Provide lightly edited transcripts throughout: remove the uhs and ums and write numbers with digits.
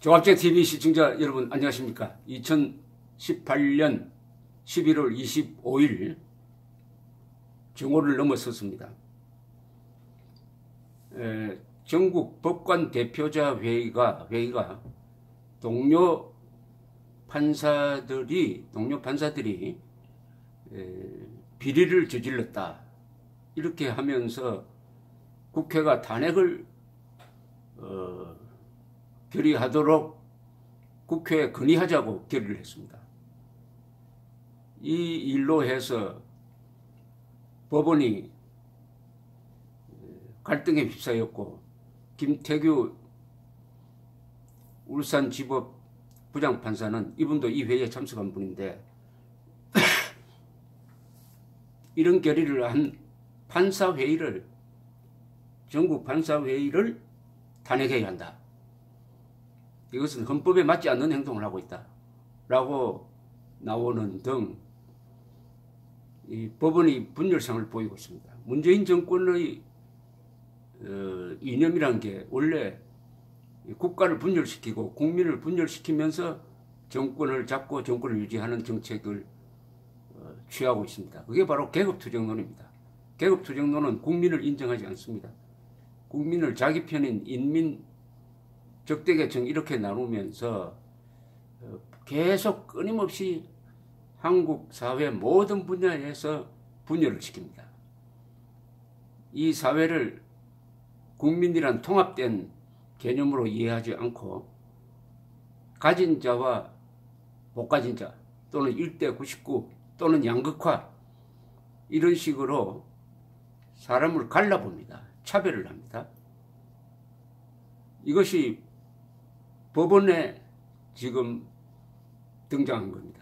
종합제TV 시청자 여러분 안녕하십니까. 2018년 11월 25일 정오를 넘어섰습니다. 전국 법관 대표자 회의가 동료 판사들이 비리를 저질렀다 이렇게 하면서 국회가 탄핵을 결의하도록 국회에 건의하자고 결의를 했습니다. 이 일로 해서 법원이 갈등에 휩싸였고 김태규 울산지법 부장판사는 이분도 이 회의에 참석한 분인데 이런 결의를 한 판사회의를 전국 판사회의를 탄핵해야 한다. 이것은 헌법에 맞지 않는 행동을 하고 있다 라고 나오는 등 이 법원이 분열성을 보이고 있습니다. 문재인 정권의 이념이란 게 원래 국가를 분열시키고 국민을 분열시키면서 정권을 잡고 정권을 유지하는 정책을 취하고 있습니다. 그게 바로 계급투쟁론입니다. 계급투쟁론은 국민을 인정하지 않습니다. 국민을 자기 편인 인민, 적대계층 이렇게 나누면서 계속 끊임없이 한국 사회 모든 분야에서 분열을 시킵니다. 이 사회를 국민이란 통합된 개념으로 이해하지 않고 가진 자와 못 가진 자 또는 1대 99 또는 양극화 이런 식으로 사람을 갈라봅니다. 차별을 합니다. 이것이 법원에 지금 등장한 겁니다.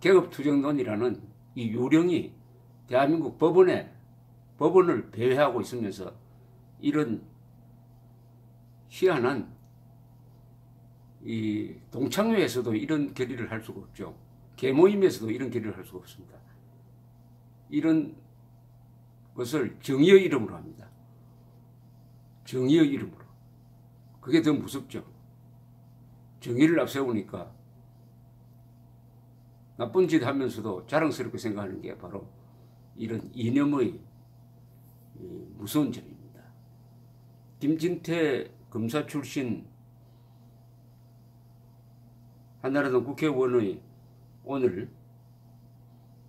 계급투쟁론이라는 이 유령이 대한민국 법원을 배회하고 있으면서 이런 희한한 이 동창회에서도 이런 결의를 할 수가 없죠. 계모임에서도 이런 결의를 할 수가 없습니다. 이런 것을 정의의 이름으로 합니다. 정의의 이름으로. 그게 더 무섭죠. 정의를 앞세우니까 나쁜 짓 하면서도 자랑스럽게 생각하는 게 바로 이런 이념의 무서운 점입니다. 김진태 검사 출신 한나라당 국회의원의 오늘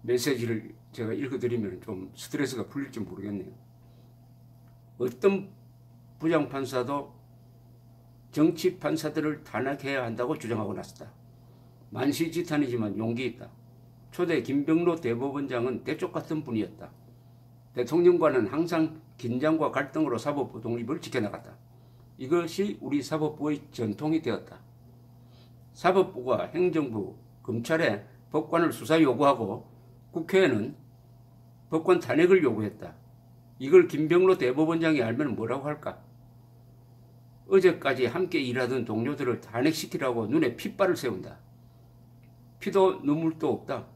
메시지를 제가 읽어드리면 좀 스트레스가 풀릴지 모르겠네요. 어떤 부장판사도 정치판사들을 탄핵해야 한다고 주장하고 났었다. 만시지탄이지만 용기 있다. 초대 김병로 대법원장은 대쪽 같은 분이었다. 대통령과는 항상 긴장과 갈등으로 사법부 독립을 지켜나갔다. 이것이 우리 사법부의 전통이 되었다. 사법부가 행정부, 검찰에 법관을 수사 요구하고 국회에는 법관 탄핵을 요구했다. 이걸 김병로 대법원장이 알면 뭐라고 할까? 어제까지 함께 일하던 동료들을 탄핵시키라고 눈에 핏발을 세운다. 피도 눈물도 없다.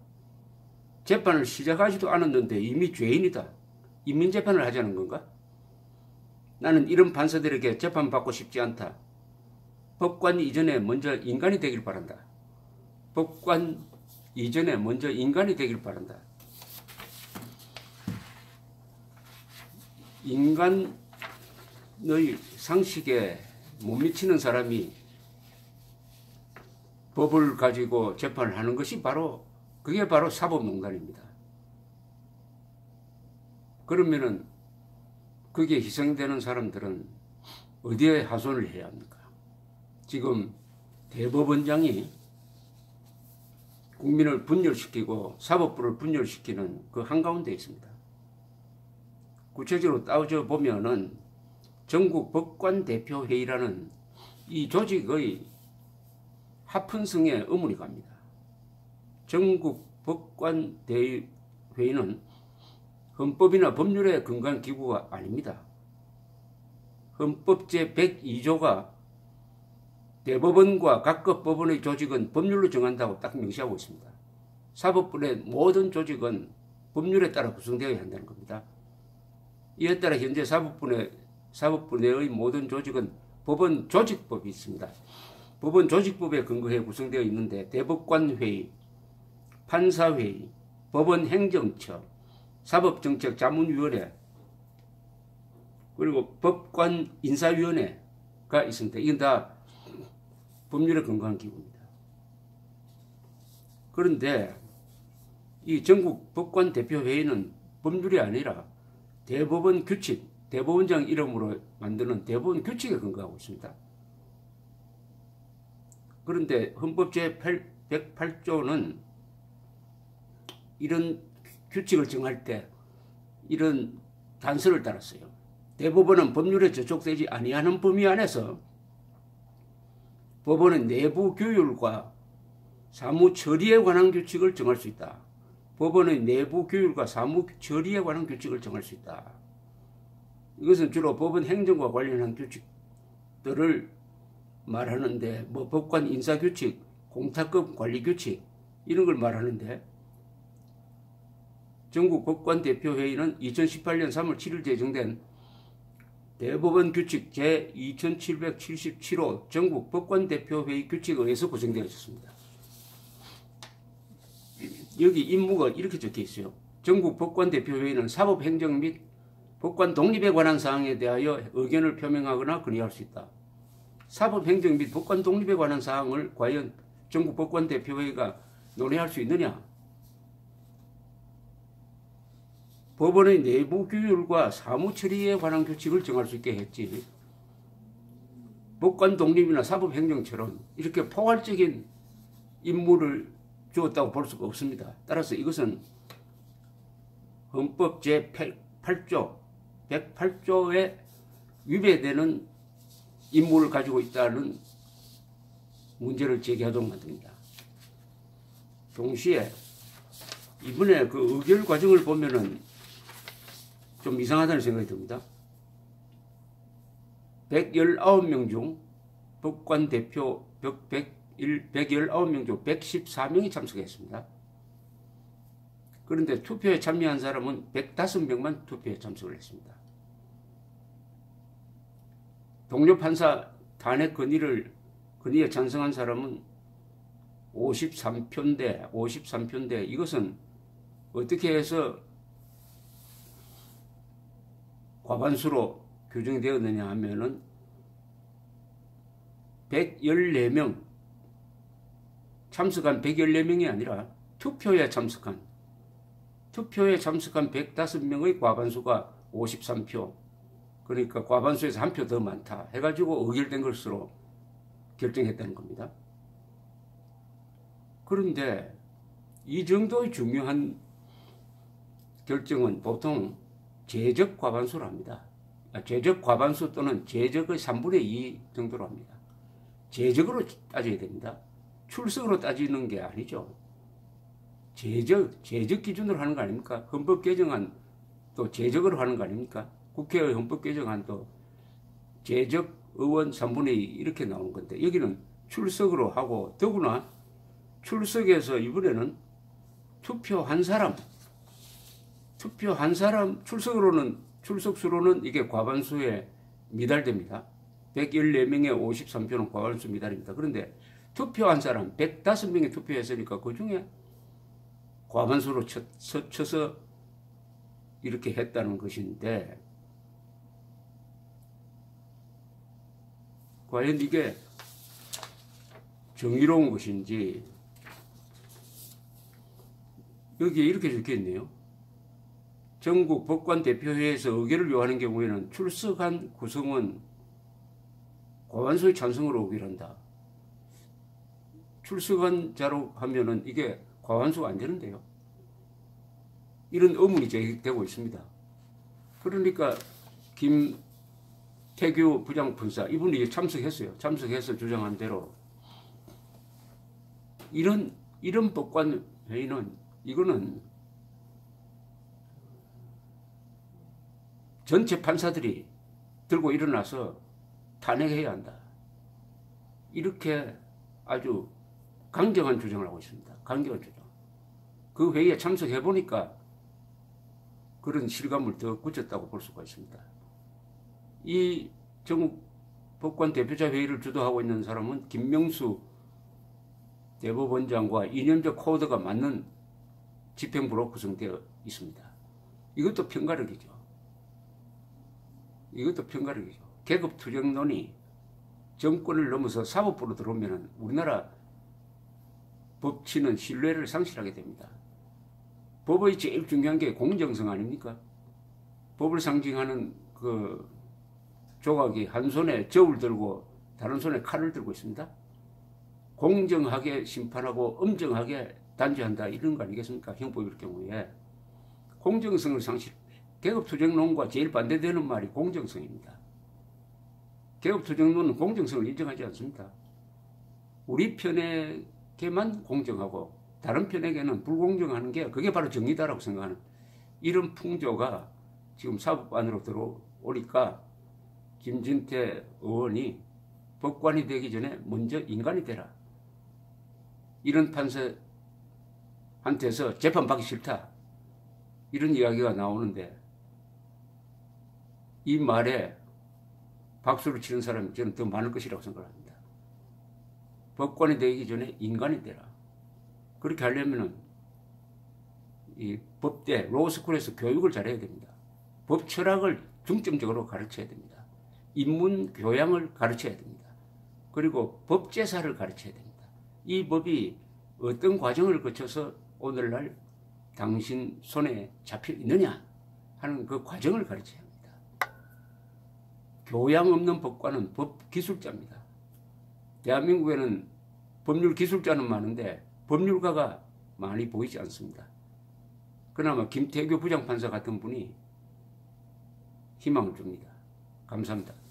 재판을 시작하지도 않았는데 이미 죄인이다. 인민재판을 하자는 건가? 나는 이런 판사들에게 재판받고 싶지 않다. 법관 이전에 먼저 인간이 되길 바란다. 법관 이전에 먼저 인간이 되길 바란다. 인간의 상식에 못 미치는 사람이 법을 가지고 재판을 하는 것이 그게 바로 사법농단입니다. 그러면은 그게 희생되는 사람들은 어디에 하소연을 해야 합니까? 지금 대법원장이 국민을 분열시키고 사법부를 분열시키는 그 한가운데 있습니다. 구체적으로 따져 보면은 전국 법관대표회의라는 이 조직의 하픈성에 의문이 갑니다. 전국 법관대회의는 헌법이나 법률에 근거한 기구가 아닙니다. 헌법 제102조가 대법원과 각급 법원의 조직은 법률로 정한다고 딱 명시하고 있습니다. 사법부의 모든 조직은 법률에 따라 구성되어야 한다는 겁니다. 이에 따라 현재 사법부 내의 모든 조직은 법원 조직법이 있습니다. 법원 조직법에 근거해 구성되어 있는데 대법관회의, 판사회의, 법원행정처, 사법정책자문위원회, 그리고 법관인사위원회가 있습니다. 이건 다 법률에 근거한 기구입니다. 그런데 이 전국 법관대표회의는 법률이 아니라 대법원 규칙, 대법원장 이름으로 만드는 대법원 규칙에 근거하고 있습니다. 그런데 헌법 제108조는 이런 규칙을 정할 때 이런 단서를 따랐어요. 대법원은 법률에 저촉되지 아니하는 범위 안에서 법원의 내부 규율과 사무 처리에 관한 규칙을 정할 수 있다. 법원의 내부 규율과 사무 처리에 관한 규칙을 정할 수 있다. 이것은 주로 법원 행정과 관련한 규칙들을 말하는데 뭐 법관 인사 규칙, 공탁급 관리 규칙 이런 걸 말하는데 전국 법관대표회의는 2018년 3월 7일 제정된 대법원 규칙 제2777호 전국 법관대표회의 규칙에 의해서 구성되어 있었습니다. 여기 임무가 이렇게 적혀 있어요. 전국 법관대표회의는 사법행정 및 법관 독립에 관한 사항에 대하여 의견을 표명하거나 건의할 수 있다. 사법행정 및 법관 독립에 관한 사항을 과연 전국 법관대표회의가 논의할 수 있느냐? 법원의 내부 규율과 사무처리에 관한 규칙을 정할 수 있게 했지. 법관 독립이나 사법행정처럼 이렇게 포괄적인 임무를 주었다고 볼 수가 없습니다. 따라서 이것은 헌법 제108조, 108조에 위배되는 임무를 가지고 있다는 문제를 제기하도록 만듭니다. 동시에 이번에 그 의결 과정을 보면은 좀 이상하다는 생각이 듭니다. 119명 중 법관 대표 119명 중 114명이 참석했습니다. 그런데 투표에 참여한 사람은 105명만 투표에 참석을 했습니다. 동료 판사 탄핵 건의에 찬성한 사람은 53표인데 이것은 어떻게 해서 과반수로 규정되었느냐 하면은 114명 참석한 114명이 아니라 투표에 참석한 105명의 과반수가 53표, 그러니까 과반수에서 한 표 더 많다 해가지고 의결된 것으로 결정했다는 겁니다. 그런데 이 정도의 중요한 결정은 보통 제적 과반수로 합니다. 제적 과반수 또는 제적의 3분의 2 정도로 합니다. 제적으로 따져야 됩니다. 출석으로 따지는 게 아니죠. 제적 기준으로 하는 거 아닙니까? 헌법 개정안 또 제적으로 하는 거 아닙니까? 국회의 헌법 개정안도 제적 의원 3분의 2 이렇게 나오는 건데 여기는 출석으로 하고 더구나 출석해서 이번에는 투표한 사람 출석수로는 이게 과반수에 미달됩니다. 114명의 53표는 과반수 미달입니다. 그런데 투표한 사람 105명이 투표했으니까 그 중에 과반수로 쳐서 이렇게 했다는 것인데 과연 이게 정의로운 것인지 여기에 이렇게 적혀 있네요. 전국 법관대표회의에서 의결을 요하는 경우에는 출석한 구성원 과반수의 찬성으로 의결한다. 출석한 자로 하면은 이게 과반수가 안 되는데요. 이런 의문이 제기되고 있습니다. 그러니까 김태규 부장판사 이분이 참석했어요. 참석해서 주장한 대로 이런 법관회의는 이거는 전체 판사들이 들고 일어나서 탄핵해야 한다. 이렇게 아주 강경한 주장을 하고 있습니다. 강경한 주장. 그 회의에 참석해보니까 그런 실감을 더 굳혔다고 볼 수가 있습니다. 이 전국 법관 대표자 회의를 주도하고 있는 사람은 김명수 대법원장과 이념적 코드가 맞는 집행부로 구성되어 있습니다. 이것도 편가르기죠. 이것도 편가르기죠. 계급투쟁론이 정권을 넘어서 사법부로 들어오면 우리나라 법치는 신뢰를 상실하게 됩니다. 법의 제일 중요한 게 공정성 아닙니까? 법을 상징하는 그 조각이 한 손에 저울 들고 다른 손에 칼을 들고 있습니다. 공정하게 심판하고 엄정하게 단죄한다 이런 거 아니겠습니까? 형법일 경우에. 공정성을 상실, 계급투쟁론과 제일 반대되는 말이 공정성입니다. 계급투쟁론은 공정성을 인정하지 않습니다. 우리 편에게만 공정하고 다른 편에게는 불공정하는 게 그게 바로 정의다라고 생각하는 이런 풍조가 지금 사법안으로 들어오니까 김진태 의원이 법관이 되기 전에 먼저 인간이 되라. 이런 판사한테서 재판받기 싫다. 이런 이야기가 나오는데 이 말에 박수를 치는 사람이 저는 더 많을 것이라고 생각합니다. 법관이 되기 전에 인간이 되라. 그렇게 하려면은 이 법대, 로스쿨에서 교육을 잘해야 됩니다. 법 철학을 중점적으로 가르쳐야 됩니다. 인문 교양을 가르쳐야 됩니다. 그리고 법제사를 가르쳐야 됩니다. 이 법이 어떤 과정을 거쳐서 오늘날 당신 손에 잡혀 있느냐 하는 그 과정을 가르쳐야 합니다. 교양 없는 법관은 법기술자입니다. 대한민국에는 법률 기술자는 많은데 법률가가 많이 보이지 않습니다. 그나마 김태규 부장판사 같은 분이 희망을 줍니다. 감사합니다.